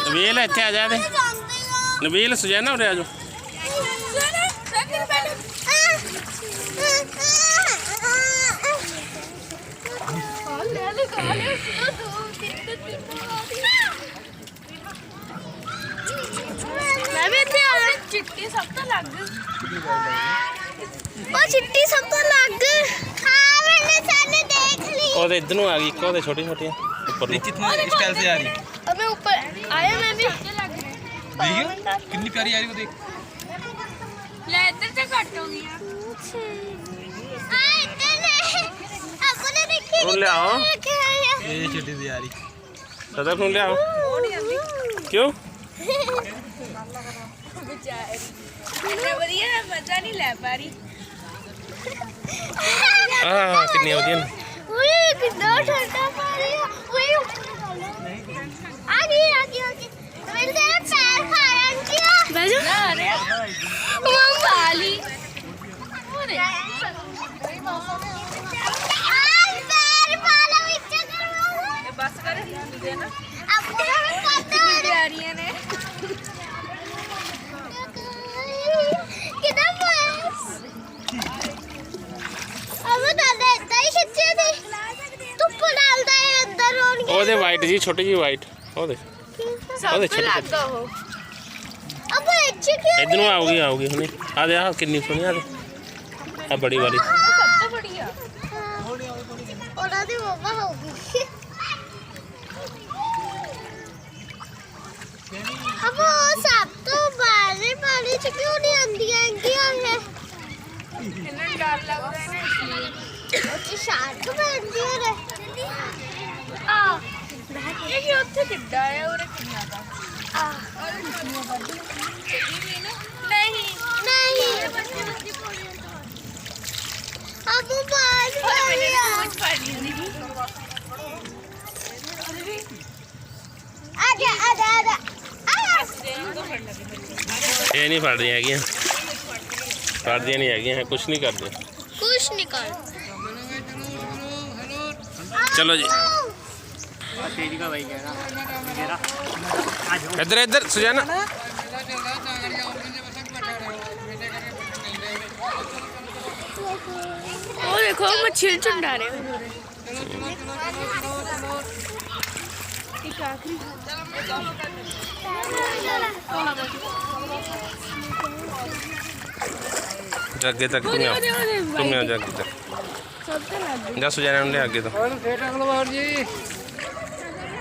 नबील इत्थे आ जा। नबील सुजैना उरे आ जाओ। चिट्टी सब तो लग ओ चिट्टी सब तो लग। हां मैंने सारे देख ली। और इधर नु आ गई एक और छोटी छोटी ऊपर कितनी स्टाइल से आ रही। अबे ऊपर आया मैं भी देखियो कितनी प्यारी आ रही वो देख। ले इधर से कट हो गया। हां इधर ने अपने देखी। ले आओ ये छोटी सी आ रही। दादा फोन ले आओ। क्यों बेचारी इतना बढ़िया मजा नहीं ले पा रही। हां कितनी बढ़िया। ओए कितना ठंडा पानी है। ओए आ गई मेरे से पैर खाया किया। बैठो अरे वो वाली अरे पैर पाला विच कर बस कर देना। अब पूरा पता है आ रही है ने कितना बस अब दादा इतना ही खिंचे थे तू डालता है अंदर और ओ दे वाइट जी छोटी जी वाइट ओ दे सब पे लगा हो। अब अच्छी क्यों इधर नु आओगी हुने आ दे। आ कितनी सोनी आ दे। आ बड़ी वाली सब तो बढ़िया ओरा दी बाबा होगी। अब सब तो बारे पानी च क्यों नहीं आंदियां है। इन्हें डर लग रहा है ना उसकी शार्क बनती है रे। आ ये कि ਉੱਥੇ ਕਿੱਡਾ ਹੈ ਔਰ ਕਿੰਨਾ ਦਾ ਆ नहीं अब बाल आजा ये नहीं फड़ रही हैगी फड़दियां नहीं हैगी कुछ नहीं करते कुछ नहीं कर। चलो जी इधर इधर सुजैना। वो देखो मछली चुंडा रहे आगे तक तुम आओ जागे तक जा सुजैना ले आगे तो।